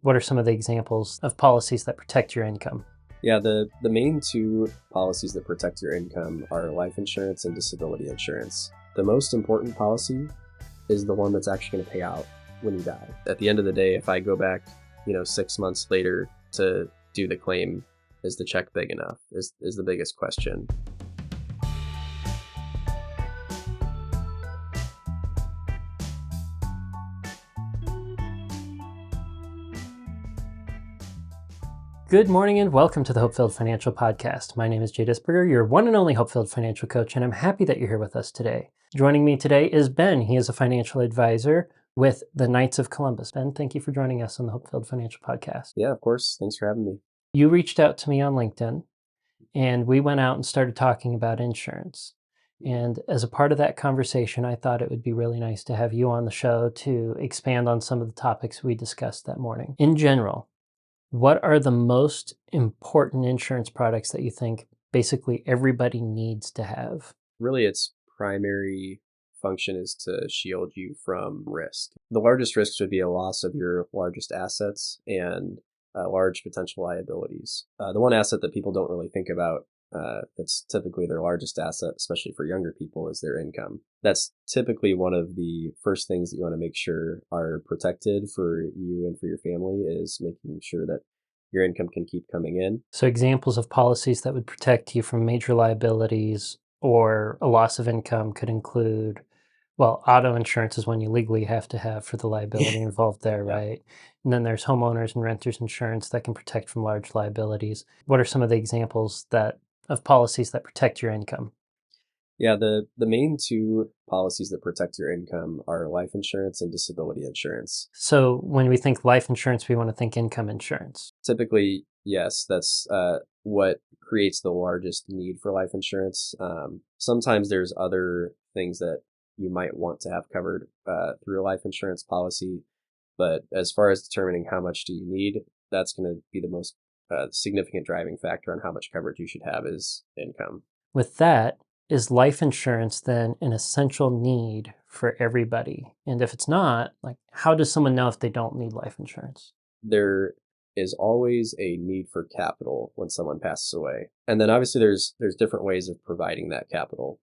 What are some of the examples of policies that protect your income? Yeah, the main two policies that protect your income are life insurance and disability insurance. The most important policy is the one that's actually going to pay out when you die. At the end of the day, if I go back, 6 months later to do the claim, is the check big enough? Is the biggest question. Good morning and welcome to the HopeFilled Financial Podcast. My name is Jay Disberger, your one and only HopeFilled Financial Coach, and I'm happy that you're here with us today. Joining me today is Ben. He is a financial advisor with the Knights of Columbus. Ben, thank you for joining us on the HopeFilled Financial Podcast. Yeah, of course. Thanks for having me. You reached out to me on LinkedIn, and we went out and started talking about insurance. And as a part of that conversation, I thought it would be really nice to have you on the show to expand on some of the topics we discussed that morning. In general, what are the most important insurance products that you think basically everybody needs to have? Really, its primary function is to shield you from risk. The largest risks would be a loss of your largest assets and large potential liabilities. The one asset that people don't really think about that's typically their largest asset, especially for younger people, is their income. That's typically one of the first things that you want to make sure are protected for you and for your family, is making sure that your income can keep coming in. So examples of policies that would protect you from major liabilities or a loss of income could include, well, auto insurance is one you legally have to have for the liability involved there, Yeah. right? And then there's homeowners and renters insurance that can protect from large liabilities. What are some of the examples of policies that protect your income? Yeah, the main two policies that protect your income are life insurance and disability insurance. So when we think life insurance, we want to think income insurance. Typically, yes, that's what creates the largest need for life insurance. Sometimes there's other things that you might want to have covered through a life insurance policy, but as far as determining how much do you need, that's going to be the most significant driving factor on how much coverage you should have is income. With that, is life insurance then an essential need for everybody? And if it's not, how does someone know if they don't need life insurance? There is always a need for capital when someone passes away. And then obviously there's different ways of providing that capital.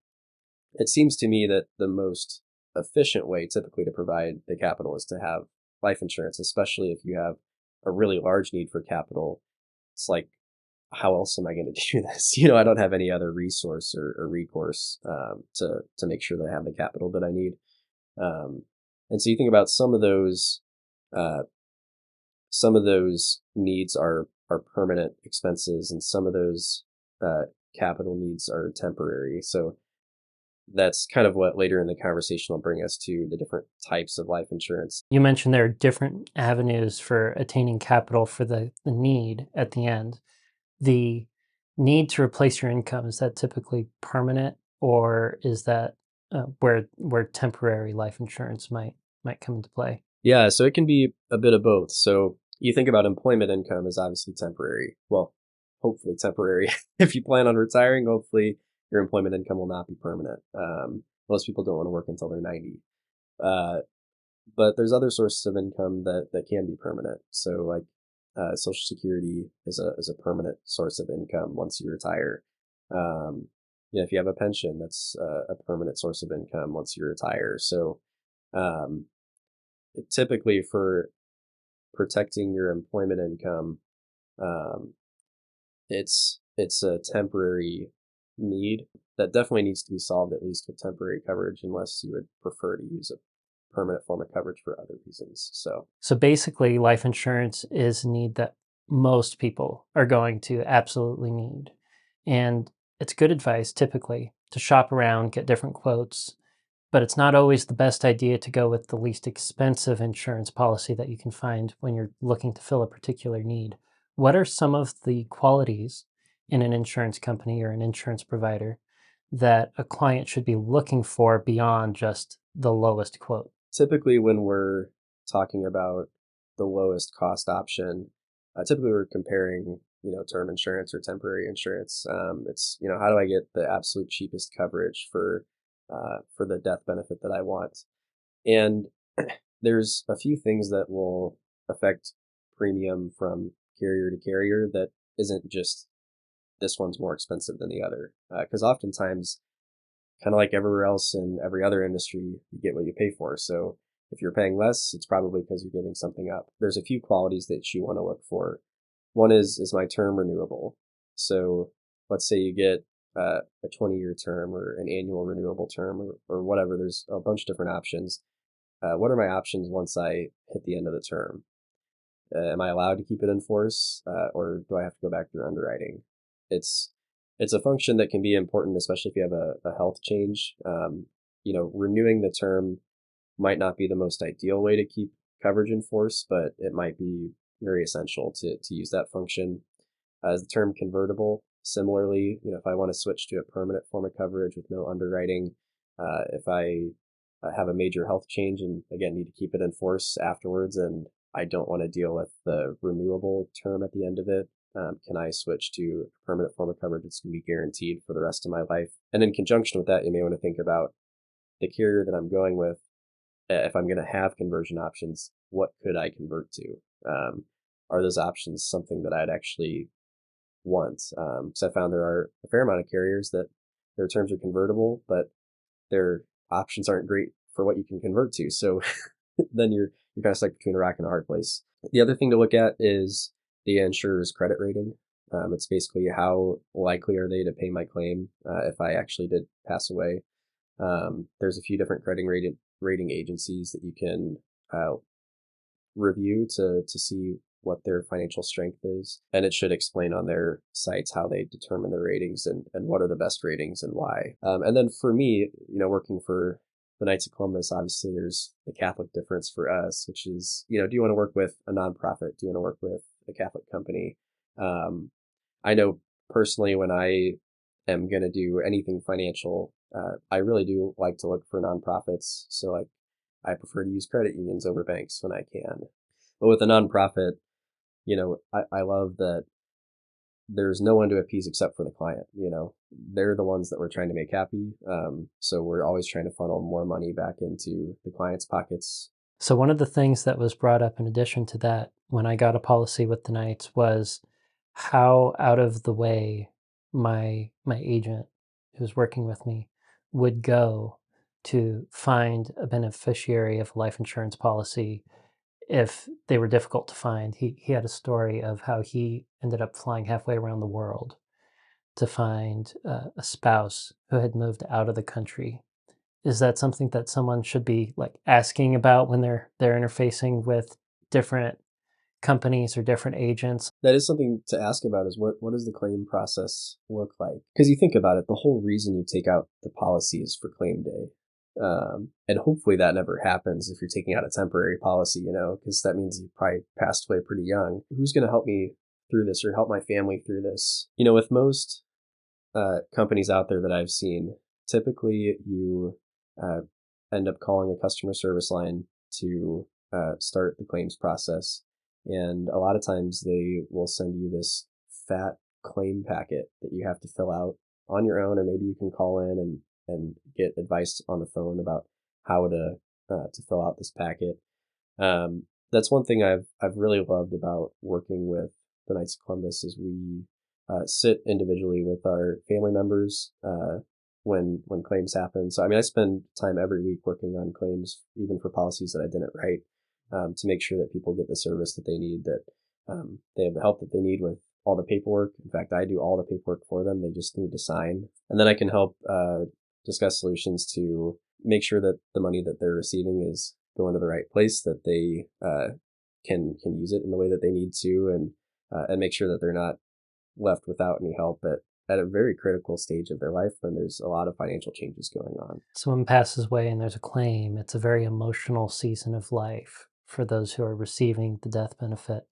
It seems to me that the most efficient way typically to provide the capital is to have life insurance, especially if you have a really large need for capital. It's like, how else am I going to do this? I don't have any other resource or recourse to make sure that I have the capital that I need. And so you think about some of those needs are permanent expenses, and some of those capital needs are temporary. So that's kind of what later in the conversation will bring us to the different types of life insurance. You mentioned there are different avenues for attaining capital for the need at the end. The need to replace your income, is that typically permanent, or is that where temporary life insurance might come into play? Yeah, so it can be a bit of both. So you think about employment income as obviously temporary. Well, hopefully temporary. If you plan on retiring, hopefully your employment income will not be permanent. Most people don't want to work until they're 90. But there's other sources of income that can be permanent. So like Social Security is a permanent source of income once you retire. If you have a pension, that's a permanent source of income once you retire. So typically for protecting your employment income, it's a temporary need that definitely needs to be solved, at least with temporary coverage, unless you would prefer to use a permanent form of coverage for other reasons. So basically, life insurance is a need that most people are going to absolutely need. And it's good advice typically to shop around, get different quotes, but it's not always the best idea to go with the least expensive insurance policy that you can find when you're looking to fill a particular need. What are some of the qualities in an insurance company or an insurance provider that a client should be looking for beyond just the lowest quote? Typically, when we're talking about the lowest cost option, typically we're comparing, term insurance or temporary insurance. It's, how do I get the absolute cheapest coverage for the death benefit that I want? And there's a few things that will affect premium from carrier to carrier that isn't just this one's more expensive than the other. Because oftentimes, kind of like everywhere else in every other industry, you get what you pay for. So if you're paying less, it's probably because you're giving something up. There's a few qualities that you want to look for. One is my term renewable? So let's say you get a 20-year term or an annual renewable term or whatever. There's a bunch of different options. What are my options once I hit the end of the term? Am I allowed to keep it in force, or do I have to go back through underwriting? It's a function that can be important, especially if you have a health change. Renewing the term might not be the most ideal way to keep coverage in force, but it might be very essential to use that function. As the term convertible, similarly, if I want to switch to a permanent form of coverage with no underwriting, if I have a major health change and again need to keep it in force afterwards, and I don't want to deal with the renewable term at the end of it, can I switch to a permanent form of coverage that's going to be guaranteed for the rest of my life? And in conjunction with that, you may want to think about the carrier that I'm going with. If I'm going to have conversion options, what could I convert to? Are those options something that I'd actually want? Because I found there are a fair amount of carriers that their terms are convertible, but their options aren't great for what you can convert to. So then you're kind of stuck between a rock and a hard place. The other thing to look at is the insurer's credit rating. It's basically how likely are they to pay my claim if I actually did pass away. There's a few different credit rating agencies that you can review to see what their financial strength is. And it should explain on their sites how they determine their ratings and what are the best ratings and why. And then for me, working for the Knights of Columbus, obviously there's the Catholic difference for us, which is, do you want to work with a nonprofit? Do you want to work with a Catholic company? I know personally when I am going to do anything financial, I really do like to look for nonprofits. So like I prefer to use credit unions over banks when I can. But with a nonprofit, I love that there's no one to appease except for the client. They're the ones that we're trying to make happy. So we're always trying to funnel more money back into the client's pockets. So one of the things that was brought up in addition to that when I got a policy with the Knights was how out of the way my agent who's working with me would go to find a beneficiary of a life insurance policy if they were difficult to find. He had a story of how he ended up flying halfway around the world to find a spouse who had moved out of the country. Is that something that someone should be like asking about when they're interfacing with different companies or different agents? That is something to ask about, is what does the claim process look like? Because you think about it, the whole reason you take out the policy is for claim day. And hopefully that never happens if you're taking out a temporary policy, because that means you probably passed away pretty young. Who's going to help me through this or help my family through this? With most companies out there that I've seen, typically you end up calling a customer service line to start the claims process. And a lot of times they will send you this fat claim packet that you have to fill out on your own, or maybe you can call in and get advice on the phone about how to fill out this packet. That's one thing I've really loved about working with the Knights of Columbus is we sit individually with our family members when claims happen. So I spend time every week working on claims, even for policies that I didn't write, to make sure that people get the service that they need, that they have the help that they need with all the paperwork. In fact, I do all the paperwork for them. They just need to sign. And then I can help discuss solutions to make sure that the money that they're receiving is going to the right place, that they can use it in the way that they need to, and make sure that they're not left without any help at a very critical stage of their life when there's a lot of financial changes going on. Someone passes away and there's a claim. It's a very emotional season of life for those who are receiving the death benefit.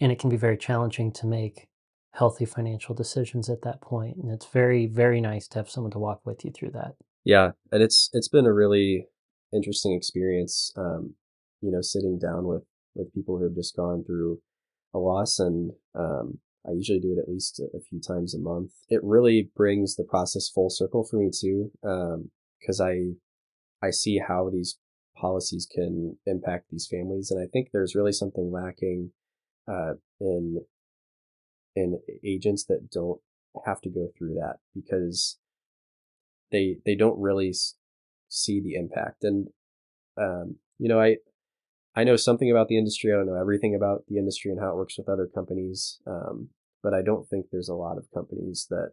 And it can be very challenging to make healthy financial decisions at that point. And it's very, very nice to have someone to walk with you through that. Yeah. And it's been a really interesting experience, sitting down with people who have just gone through a loss. And I usually do it at least a few times a month. It really brings the process full circle for me too, because I see how these policies can impact these families. And I think there's really something lacking in agents that don't have to go through that, because they don't really see the impact. And I know something about the industry. I don't know everything about the industry and how it works with other companies, but I don't think there's a lot of companies that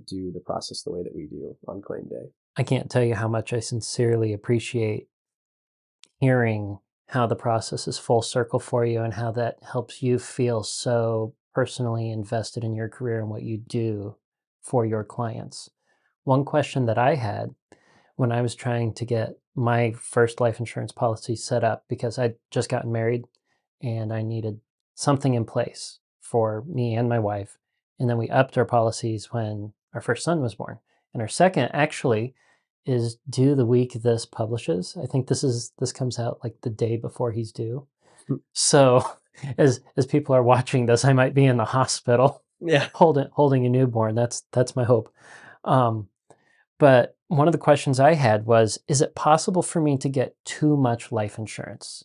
do the process the way that we do on claim day. I can't tell you how much I sincerely appreciate hearing how the process is full circle for you and how that helps you feel so personally invested in your career and what you do for your clients. One question that I had when I was trying to get my first life insurance policy set up, because I'd just gotten married and I needed something in place for me and my wife. And then we upped our policies when our first son was born. And our second actually is due the week this publishes. I think this comes out like the day before he's due. So as people are watching this, I might be in the hospital Yeah. holding a newborn. That's my hope. But one of the questions I had was, is it possible for me to get too much life insurance?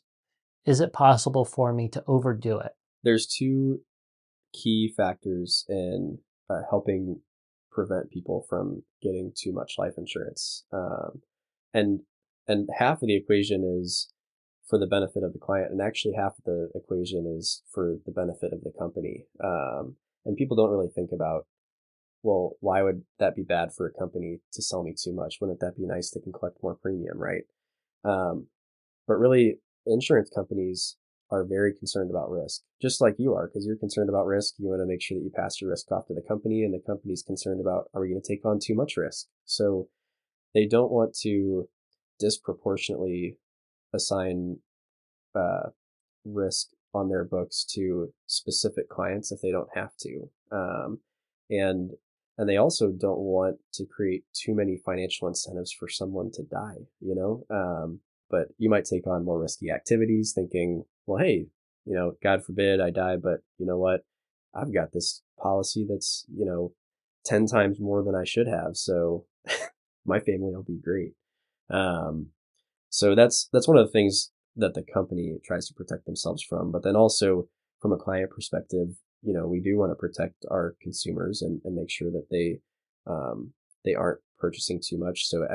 Is it possible for me to overdo it? There's two key factors in helping prevent people from getting too much life insurance. And half of the equation is for the benefit of the client, and actually half of the equation is for the benefit of the company. And people don't really think about, well, why would that be bad for a company to sell me too much? Wouldn't that be nice? They can collect more premium, right? But really, insurance companies are very concerned about risk, just like you are, because you're concerned about risk. You want to make sure that you pass your risk off to the company, and the company's concerned about, are we going to take on too much risk? So they don't want to disproportionately assign risk on their books to specific clients if they don't have to. And they also don't want to create too many financial incentives for someone to die, but you might take on more risky activities thinking, well, hey, God forbid I die, but you know what? I've got this policy that's, 10 times more than I should have. So my family will be great. So that's one of the things that the company tries to protect themselves from. But then also from a client perspective, we do want to protect our consumers and make sure that they aren't purchasing too much. So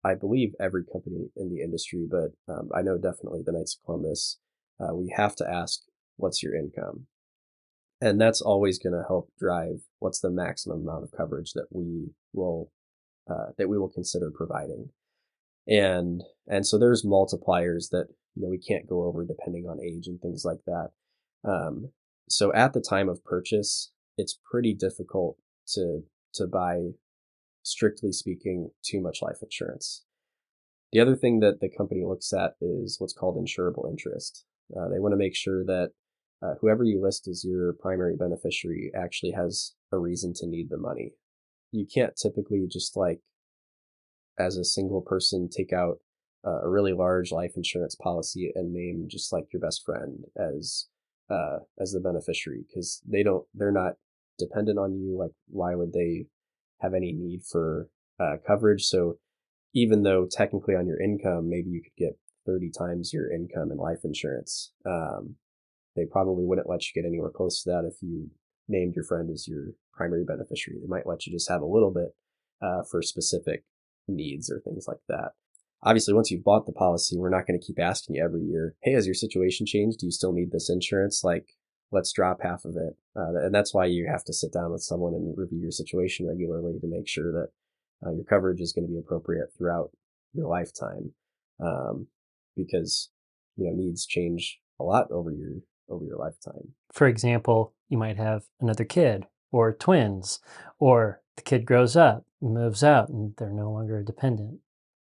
I believe every company in the industry, but I know definitely the Knights of Columbus, we have to ask, what's your income? And that's always going to help drive what's the maximum amount of coverage that we will consider providing. And so there's multipliers that we can't go over depending on age and things like that. So at the time of purchase, it's pretty difficult to buy, strictly speaking, too much life insurance. The other thing that the company looks at is what's called insurable interest. They want to make sure that whoever you list as your primary beneficiary actually has a reason to need the money. You can't typically just as a single person take out a really large life insurance policy and name just your best friend as the beneficiary, because they're not dependent on you. Why would they have any need for coverage? So even though technically on your income, maybe you could get 30 times your income in life insurance, they probably wouldn't let you get anywhere close to that if you named your friend as your primary beneficiary. They might let you just have a little bit for specific needs or things like that. Obviously, once you've bought the policy, we're not going to keep asking you every year, hey, has your situation changed? Do you still need this insurance? Let's drop half of it. And that's why you have to sit down with someone and review your situation regularly to make sure that your coverage is going to be appropriate throughout your lifetime. Because, needs change a lot over your lifetime. For example, you might have another kid or twins, or the kid grows up, moves out, and they're no longer a dependent.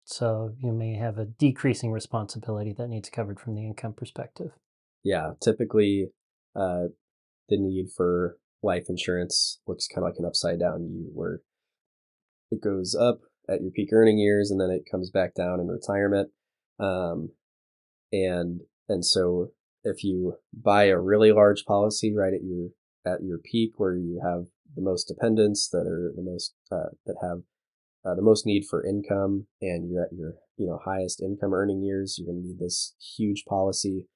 So you may have a decreasing responsibility that needs covered from the income perspective. Yeah, typically the need for life insurance looks kind of like an upside down U, where it goes up at your peak earning years and then it comes back down in retirement. And so if you buy a really large policy right at your peak, where you have the most dependents that are the most that have the most need for income, and you're at your highest income earning years, you're going to need this huge policy.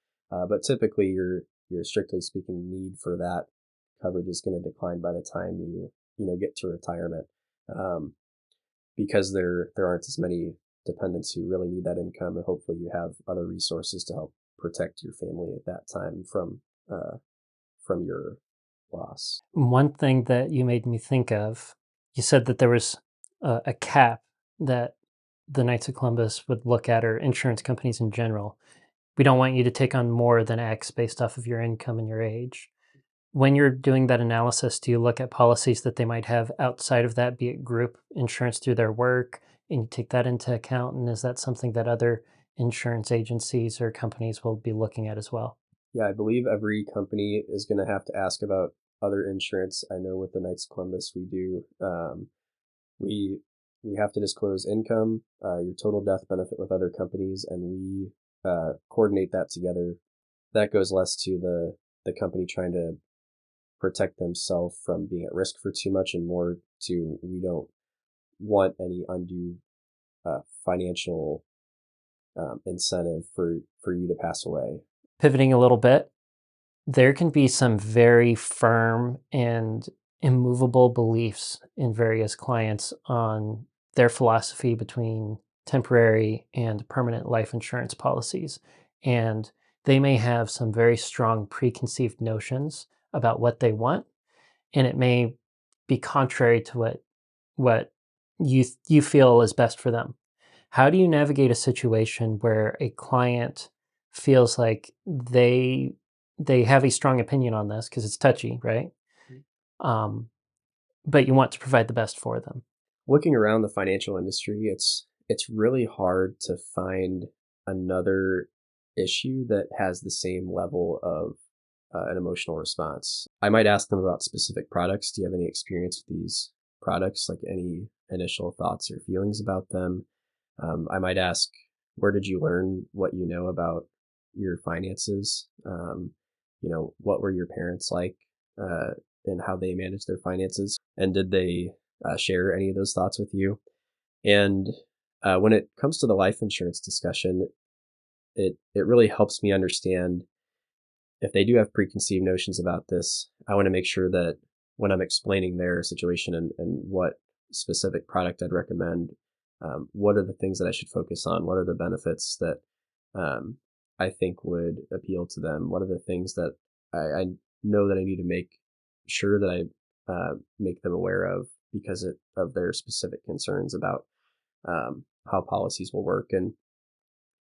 But typically your strictly speaking need for that coverage is going to decline by the time you get to retirement, because there aren't as many dependents who really need that income, and hopefully you have other resources to help protect your family at that time from your loss. One thing that you made me think of, you said that there was a cap that the Knights of Columbus would look at, or insurance companies in general. We don't want you to take on more than X based off of your income and your age. When you're doing that analysis, do you look at policies that they might have outside of that, be it group insurance through their work, and you take that into account? And is that something that other insurance agencies or companies will be looking at as well? Yeah, I believe every company is going to have to ask about other insurance. I know with the Knights of Columbus, we do. We have to disclose income, your total death benefit with other companies, and we coordinate that together. That goes less to the company trying to protect themselves from being at risk for too much, and more to, we don't want any undue financial incentive for you to pass away. Pivoting a little bit, there can be some very firm and immovable beliefs in various clients on their philosophy between temporary and permanent life insurance policies. And they may have some very strong preconceived notions about what they want, and it may be contrary to what you feel is best for them. How do you navigate a situation where a client feels like they have a strong opinion on this because it's touchy, right? But you want to provide the best for them? Looking around the financial industry, it's really hard to find another issue that has the same level of an emotional response. I might ask them about specific products. Do you have any experience with these products? Like, any initial thoughts or feelings about them? I might ask, where did you learn what you know about your finances? What were your parents like, and how they managed their finances? And did they share any of those thoughts with you? And when it comes to the life insurance discussion, it really helps me understand if they do have preconceived notions about this. I want to make sure that when I'm explaining their situation and what specific product I'd recommend, what are the things that I should focus on? What are the benefits that I think would appeal to them? What are the things that I know that I need to make sure that I make them aware of because of their specific concerns about how policies will work? And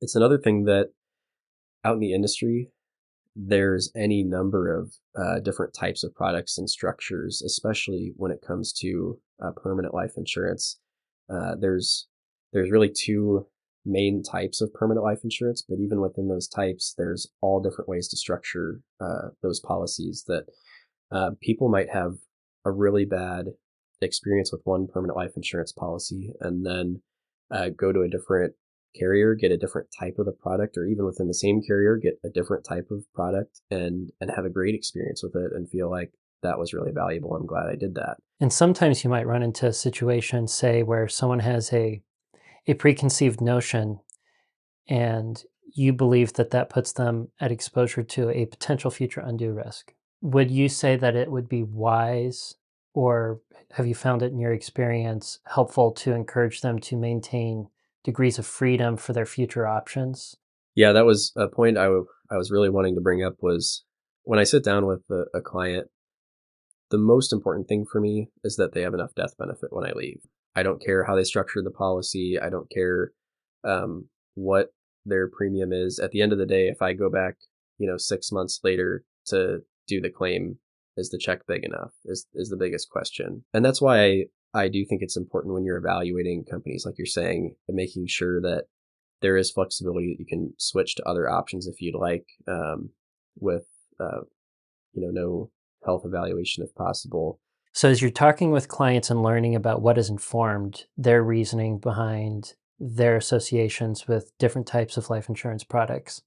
it's another thing that out in the industry, there's any number of different types of products and structures, especially when it comes to permanent life insurance. There's really two main types of permanent life insurance, but even within those types, there's all different ways to structure those policies that people might have a really bad experience with one permanent life insurance policy and then go to a different carrier, get a different type of the product, or even within the same carrier, get a different type of product and have a great experience with it and feel like that was really valuable. I'm glad I did that. And sometimes you might run into a situation, say, where someone has a preconceived notion and you believe that puts them at exposure to a potential future undue risk. Would you say that it would be wise, or have you found it in your experience helpful to encourage them to maintain degrees of freedom for their future options? Yeah, that was a point I was really wanting to bring up. Was when I sit down with a client, the most important thing for me is that they have enough death benefit when I leave. I don't care how they structure the policy. I don't care what their premium is. At the end of the day, if I go back, 6 months later to do the claim, is the check big enough? Is the biggest question. And that's why I do think it's important when you're evaluating companies, like you're saying, and making sure that there is flexibility that you can switch to other options if you'd like, with no health evaluation if possible. So as you're talking with clients and learning about what is informed their reasoning behind their associations with different types of life insurance products,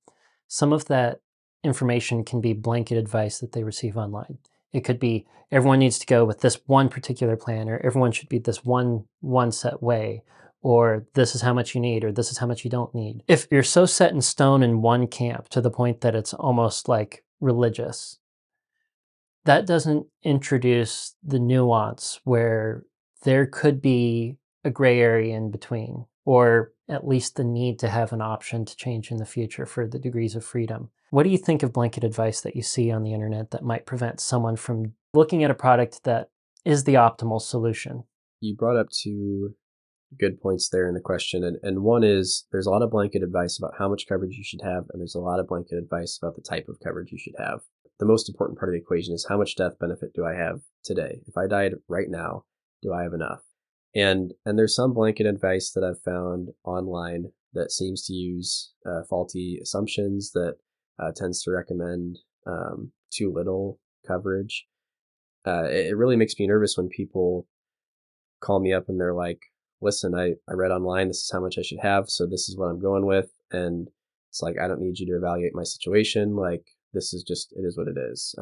some of that information can be blanket advice that they receive online. It could be everyone needs to go with this one particular plan, or everyone should be this one set way, or this is how much you need, or this is how much you don't need. If you're so set in stone in one camp to the point that it's almost like religious, that doesn't introduce the nuance where there could be a gray area in between, or at least the need to have an option to change in the future for the degrees of freedom. What do you think of blanket advice that you see on the internet that might prevent someone from looking at a product that is the optimal solution? You brought up two good points there in the question. And one is there's a lot of blanket advice about how much coverage you should have, and there's a lot of blanket advice about the type of coverage you should have. The most important part of the equation is how much death benefit do I have today? If I died right now, do I have enough? And there's some blanket advice that I've found online that seems to use faulty assumptions, that tends to recommend too little coverage. It really makes me nervous when people call me up and they're like, listen, I read online, this is how much I should have, so this is what I'm going with. And it's like, I don't need you to evaluate my situation. Like, this is just, it is what it is.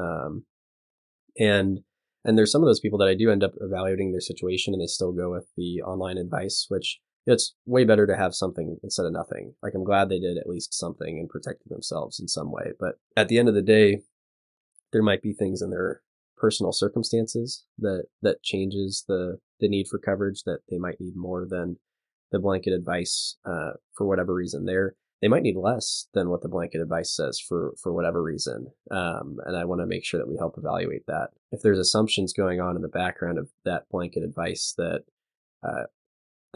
And there's some of those people that I do end up evaluating their situation and they still go with the online advice, which it's way better to have something instead of nothing. Like, I'm glad they did at least something and protected themselves in some way. But at the end of the day, there might be things in their personal circumstances that changes the need for coverage, that they might need more than the blanket advice for whatever reason. They might need less than what the blanket advice says for whatever reason. And I want to make sure that we help evaluate that. If there's assumptions going on in the background of that blanket advice that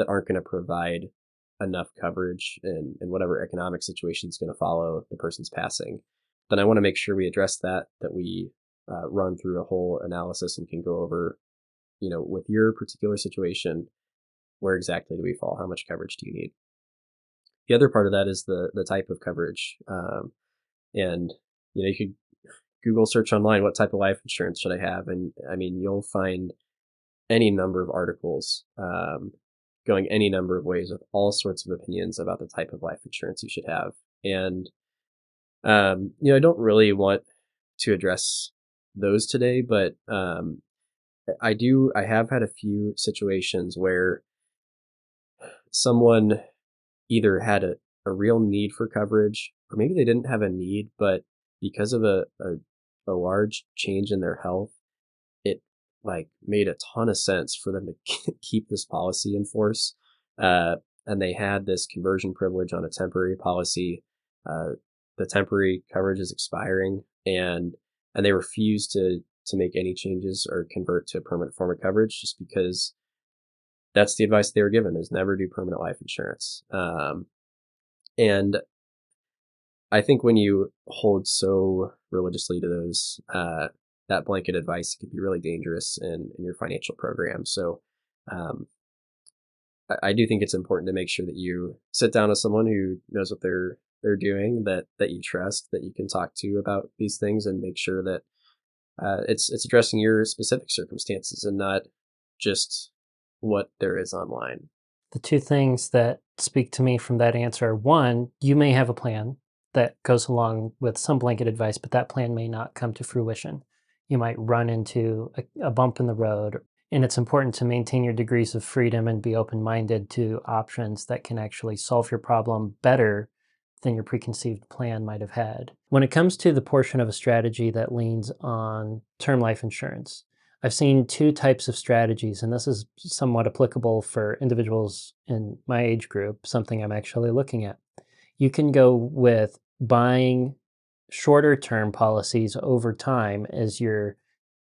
aren't going to provide enough coverage in whatever economic situation is going to follow the person's passing, then I want to make sure we address that we run through a whole analysis and can go over, with your particular situation, where exactly do we fall? How much coverage do you need? The other part of that is the type of coverage. And, you could Google search online, what type of life insurance should I have? And I mean, you'll find any number of articles going any number of ways with all sorts of opinions about the type of life insurance you should have. And, I don't really want to address those today, but I have had a few situations where someone either had a real need for coverage, or maybe they didn't have a need, but because of a large change in their health, it like made a ton of sense for them to keep this policy in force. And they had this conversion privilege on a temporary policy. The temporary coverage is expiring, and they refuse to make any changes or convert to a permanent form of coverage, just because that's the advice they were given, is never do permanent life insurance. And I think when you hold so religiously to those, that blanket advice can be really dangerous in your financial program. So I do think it's important to make sure that you sit down with someone who knows what they're doing, that you trust, that you can talk to about these things, and make sure that it's addressing your specific circumstances and not just what there is online. The two things that speak to me from that answer are, one, you may have a plan that goes along with some blanket advice, but that plan may not come to fruition. You might run into a bump in the road, and it's important to maintain your degrees of freedom and be open-minded to options that can actually solve your problem better than your preconceived plan might have had. When it comes to the portion of a strategy that leans on term life insurance, I've seen two types of strategies, and this is somewhat applicable for individuals in my age group, something I'm actually looking at. You can go with buying shorter term policies over time as your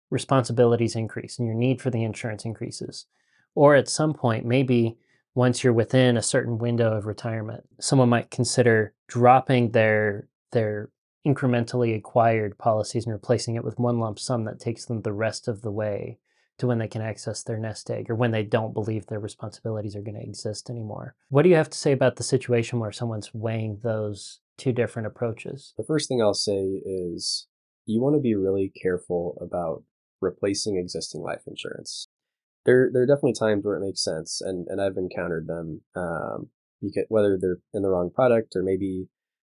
responsibilities increase and your need for the insurance increases. Or at some point, maybe once you're within a certain window of retirement, someone might consider dropping their incrementally acquired policies and replacing it with one lump sum that takes them the rest of the way to when they can access their nest egg, or when they don't believe their responsibilities are going to exist anymore. What do you have to say about the situation where someone's weighing those two different approaches? The first thing I'll say is you want to be really careful about replacing existing life insurance. There are definitely times where it makes sense, and I've encountered them, whether they're in the wrong product, or maybe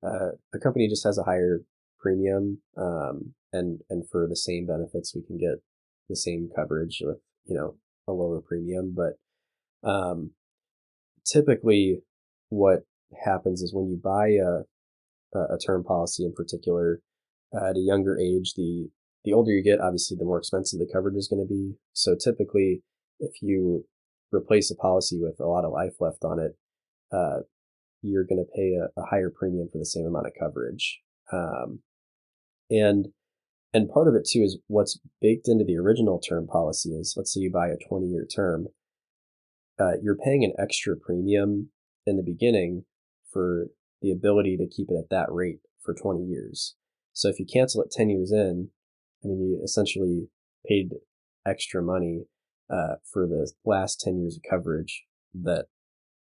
a company just has a higher premium, and for the same benefits we can get the same coverage with a lower premium. But typically what happens is when you buy a term policy in particular, at a younger age, the older you get, obviously, the more expensive the coverage is going to be. So typically, if you replace a policy with a lot of life left on it, you're going to pay a higher premium for the same amount of coverage. And part of it too is what's baked into the original term policy is, let's say you buy a 20-year term, you're paying an extra premium in the beginning for the ability to keep it at that rate for 20 years. So if you cancel it 10 years in, I mean, you essentially paid extra money for the last 10 years of coverage that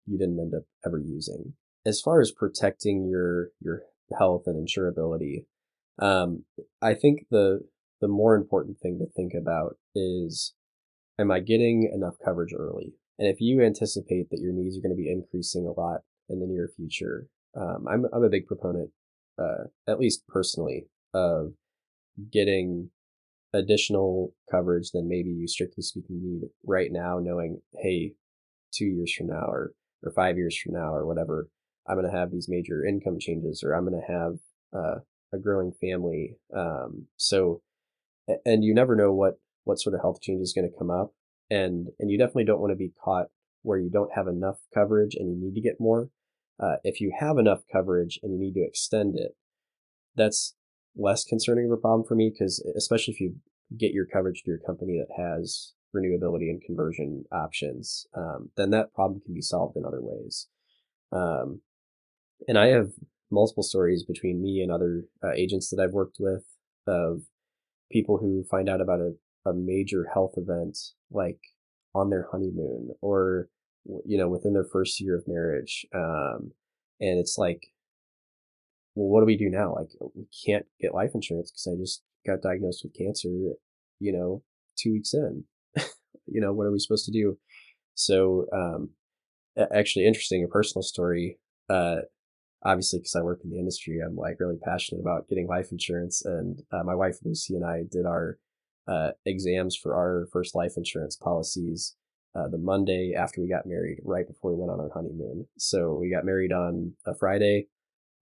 you didn't end up ever using. As far as protecting your health and insurability, I think the more important thing to think about is, am I getting enough coverage early? And if you anticipate that your needs are going to be increasing a lot in the near future, I'm a big proponent, at least personally, of getting additional coverage than maybe you strictly speaking need right now, knowing, hey, 2 years from now or 5 years from now or whatever, I'm going to have these major income changes, or I'm going to have a growing family. And you never know what sort of health change is going to come up. And you definitely don't want to be caught where you don't have enough coverage and you need to get more. If you have enough coverage and you need to extend it, that's less concerning of a problem for me, because especially if you get your coverage through a company that has renewability and conversion options, then that problem can be solved in other ways. And I have multiple stories between me and other agents that I've worked with of people who find out about a major health event, like on their honeymoon or, within their first year of marriage. And it's like, well, what do we do now? Like, we can't get life insurance because I just got diagnosed with cancer, 2 weeks in. What are we supposed to do? So, actually, interesting, a personal story. Obviously, because I work in the industry, I'm like really passionate about getting life insurance. And my wife Lucy and I did our exams for our first life insurance policies the Monday after we got married, right before we went on our honeymoon. So we got married on a Friday.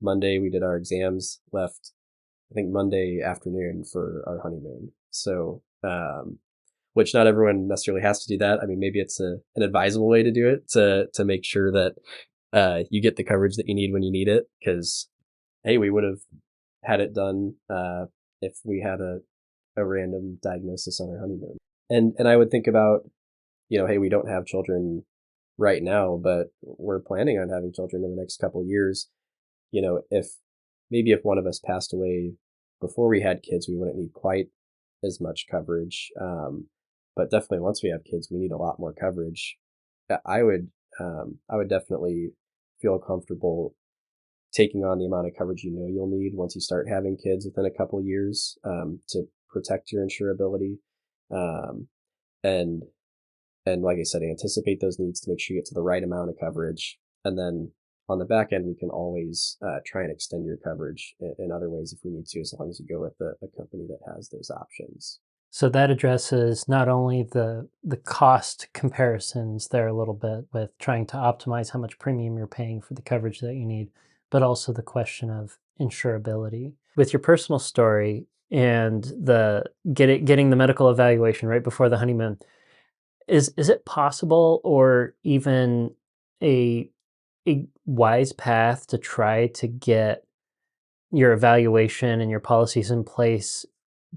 Monday we did our exams, left I think Monday afternoon for our honeymoon. So which not everyone necessarily has to do that. I mean, maybe it's an advisable way to do it, to make sure that you get the coverage that you need when you need it. Because, hey, we would have had it done if we had a random diagnosis on our honeymoon. And I would think about, hey, we don't have children right now, but we're planning on having children in the next couple of years. If one of us passed away before we had kids, we wouldn't need quite as much coverage. But definitely once we have kids, we need a lot more coverage. I would definitely feel comfortable taking on the amount of coverage you'll need once you start having kids within a couple of years, to protect your insurability. And like I said, anticipate those needs to make sure you get to the right amount of coverage. And then on the back end, we can always try and extend your coverage in other ways if we need to, as long as you go with a company that has those options. So that addresses not only the cost comparisons there a little bit with trying to optimize how much premium you're paying for the coverage that you need, but also the question of insurability. With your personal story and the getting the medical evaluation right before the honeymoon, is it possible, or even a wise path, to try to get your evaluation and your policies in place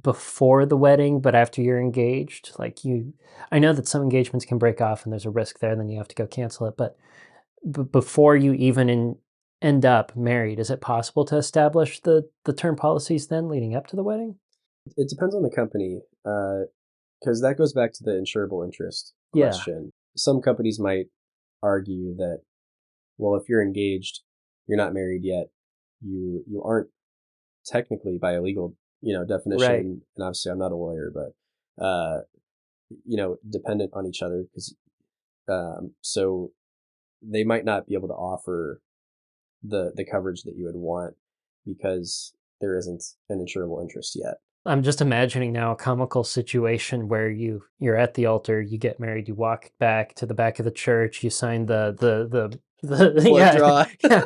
before the wedding, but after you're engaged? I know that some engagements can break off and there's a risk there, and then you have to go cancel it. But before you even end up married, is it possible to establish the term policies then leading up to the wedding? It depends on the company, because that goes back to the insurable interest question. Yeah. Some companies might argue that, well, if you're engaged, you're not married yet, you aren't technically, by a legal definition, right. And obviously I'm not a lawyer, but dependent on each other, because so they might not be able to offer the coverage that you would want because there isn't an insurable interest yet. I'm just imagining now a comical situation where you're at the altar, you get married, you walk back to the back of the church, you sign the Blood yeah, draw. yeah.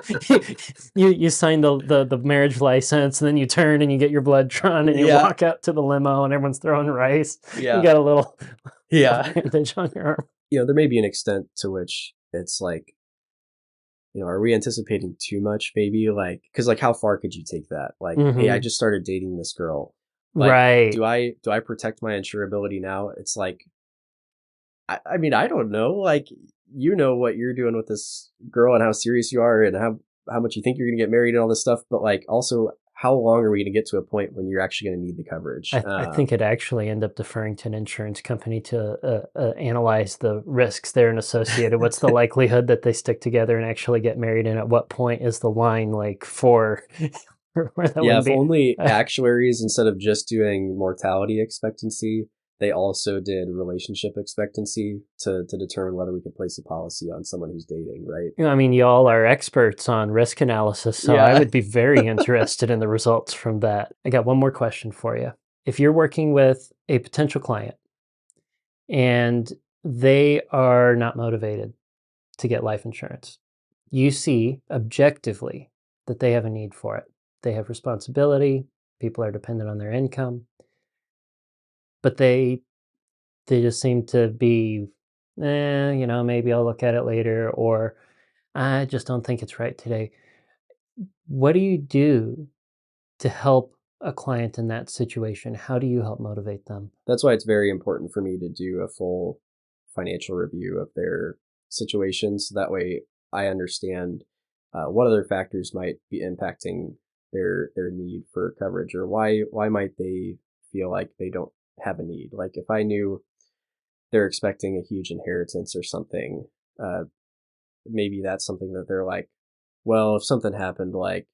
You sign the marriage license, and then you turn and you get your blood drawn, and you Yeah. walk out to the limo, and everyone's throwing rice. You Yeah. got a little Yeah. bandage on your arm. There may be an extent to which it's like, are we anticipating too much? Maybe like, because like, how far could you take that? Like, hey, I just started dating this girl. Like, Right. do I protect my insurability now? It's like, I mean, I don't know. Like, what you're doing with this girl and how serious you are and how much you think you're going to get married and all this stuff. But like, also, how long are we going to get to a point when you're actually going to need the coverage? I think it actually end up deferring to an insurance company to analyze the risks there and associated. What's the likelihood that they stick together and actually get married, and at what point is the line like for where that Yeah, wouldn't if be? only actuaries, instead of just doing mortality expectancy, they also did relationship expectancy to determine whether we could place a policy on someone who's dating, right? I mean, y'all are experts on risk analysis, so I Yeah. would be very interested in the results from that. I got one more question for you. If you're working with a potential client and they are not motivated to get life insurance, you see objectively that they have a need for it. They have responsibility, people are dependent on their income, but they just seem to be, maybe I'll look at it later, or I just don't think it's right today. What do you do to help a client in that situation? How do you help motivate them? That's why it's very important for me to do a full financial review of their situation. So that way I understand what other factors might be impacting their need for coverage, or why might they feel like they don't have a need. Like if I knew they're expecting a huge inheritance or something, uh, maybe that's something that they're like, well, if something happened, like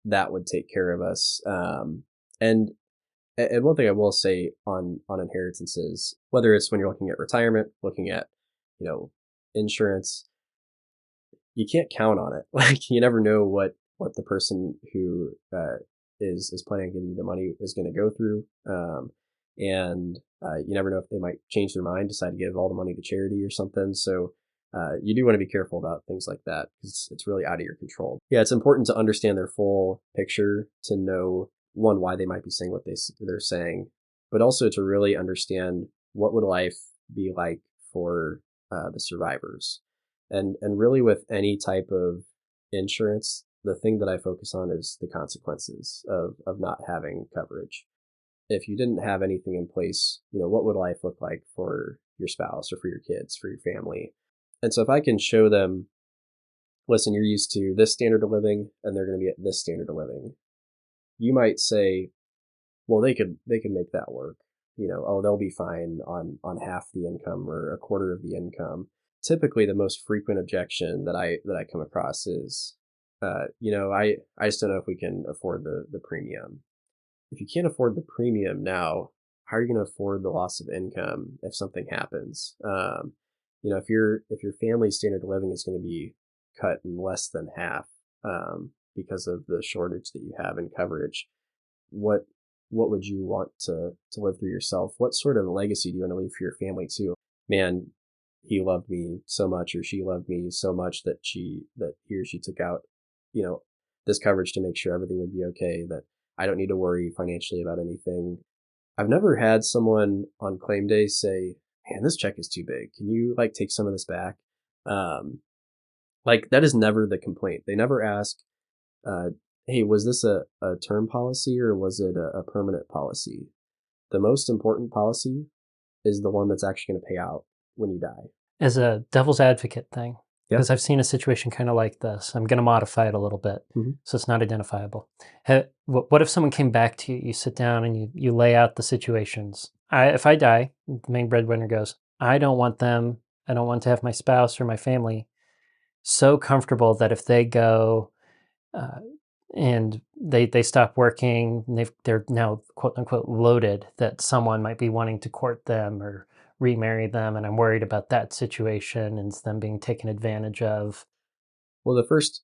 that would take care of us. And and one thing I will say on inheritances, whether it's when you're looking at retirement, looking at you know insurance, you can't count on it. Like you never know what the person who is planning on giving you the money is going to go through, and you never know if they might change their mind, decide to give all the money to charity or something. So you do want to be careful about things like that because it's really out of your control. Yeah, it's important to understand their full picture to know one why they might be saying what they're saying, but also to really understand what would life be like for the survivors. And really with any type of insurance, the thing that I focus on is the consequences of not having coverage. If you didn't have anything in place, what would life look like for your spouse or for your kids, for your family? And so if I can show them, listen, you're used to this standard of living and they're going to be at this standard of living, you might say, well, they could make that work. Oh, they'll be fine on half the income or a quarter of the income. Typically, the most frequent objection that I come across is, I just don't know if we can afford the premium. If you can't afford the premium now, how are you going to afford the loss of income if something happens? If your family's standard of living is going to be cut in less than half because of the shortage that you have in coverage, what would you want to live through yourself? What sort of legacy do you want to leave for your family too? Man, he loved me so much, or she loved me so much that he or she took out, this coverage to make sure everything would be okay, that I don't need to worry financially about anything. I've never had someone on claim day say, man, this check is too big. Can you like take some of this back? Like that is never the complaint. They never ask, hey, was this a term policy or was it a permanent policy? The most important policy is the one that's actually going to pay out when you die. As a devil's advocate thing, Yeah. because I've seen a situation kind of like this. I'm going to modify it a little bit so it's not identifiable. What if someone came back to you, you sit down and you lay out the situations? If I die, the main breadwinner goes, I don't want to have my spouse or my family so comfortable that if they go uh, and they stop working, and they're now quote unquote loaded, that someone might be wanting to court them or remarry them, and I'm worried about that situation and them being taken advantage of. Well, the first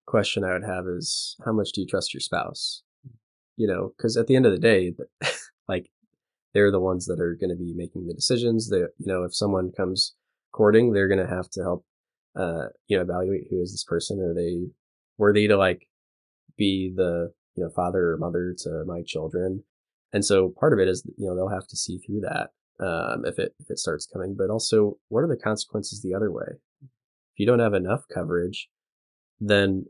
question I would have is, how much do you trust your spouse? because at the end of the day, like they're the ones that are going to be making the decisions. That, if someone comes courting, they're going to have to help, evaluate who is this person. Are they worthy to like be the, father or mother to my children? And so part of it is, they'll have to see through that, if it starts coming, but also what are the consequences the other way? If you don't have enough coverage, then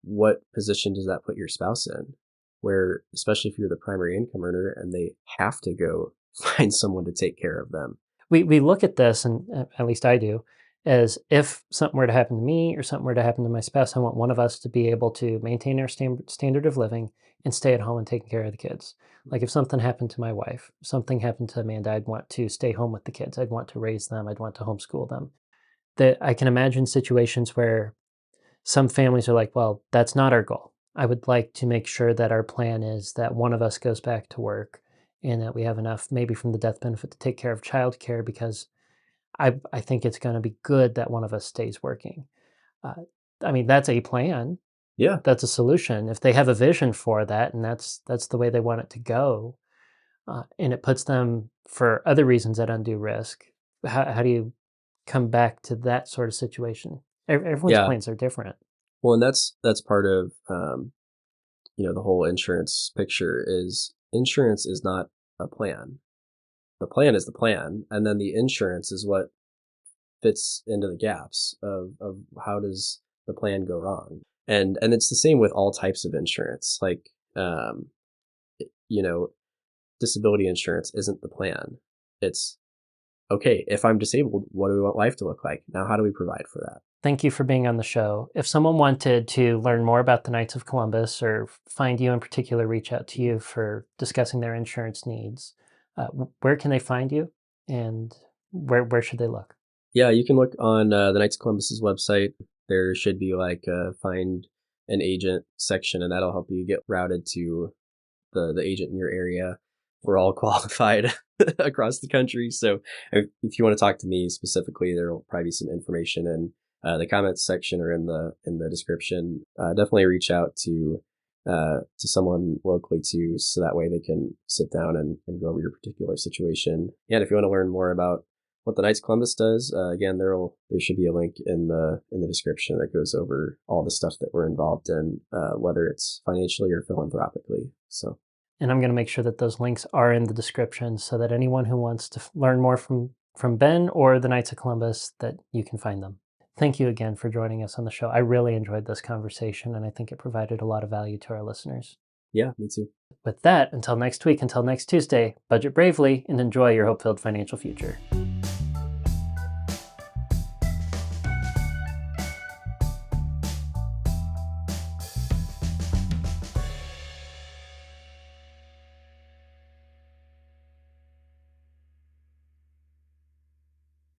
what position does that put your spouse in? Where, especially if you're the primary income earner and they have to go find someone to take care of them. We look at this, and at least I do, as if something were to happen to me or something were to happen to my spouse, I want one of us to be able to maintain our standard of living and stay at home and take care of the kids. Like if something happened to my wife, something happened to Amanda, I'd want to stay home with the kids. I'd want to raise them. I'd want to homeschool them. That I can imagine situations where some families are like, well, that's not our goal. I would like to make sure that our plan is that one of us goes back to work and that we have enough maybe from the death benefit to take care of childcare, because I think it's going to be good that one of us stays working. I mean, that's a plan. Yeah. That's a solution. If they have a vision for that and that's the way they want it to go, and it puts them for other reasons at undue risk, how do you come back to that sort of situation? Everyone's Yeah. plans are different. Well, and that's part of, the whole insurance picture is insurance is not a plan. The plan is the plan. And then the insurance is what fits into the gaps of how does the plan go wrong. And it's the same with all types of insurance. Like, you know, disability insurance isn't the plan. It's, okay, if I'm disabled, what do we want life to look like? Now, how do we provide for that? Thank you for being on the show. If someone wanted to learn more about the Knights of Columbus or find you in particular, reach out to you for discussing their insurance needs, where can they find you, and where should they look? Yeah, you can look on the Knights of Columbus's website. There should be like a find an agent section, and that'll help you get routed to the agent in your area. We're all qualified across the country. So if you want to talk to me specifically, there will probably be some information in the comments section or in the description. Definitely reach out to someone locally too, so that way they can sit down and go over your particular situation. And if you want to learn more about what the Knights of Columbus does, again, there should be a link in the description that goes over all the stuff that we're involved in, whether it's financially or philanthropically. So. And I'm going to make sure that those links are in the description so that anyone who wants to learn more from Ben or the Knights of Columbus, that you can find them. Thank you again for joining us on the show. I really enjoyed this conversation, and I think it provided a lot of value to our listeners. Yeah, me too. With that, until next week, until next Tuesday, budget bravely and enjoy your hope-filled financial future.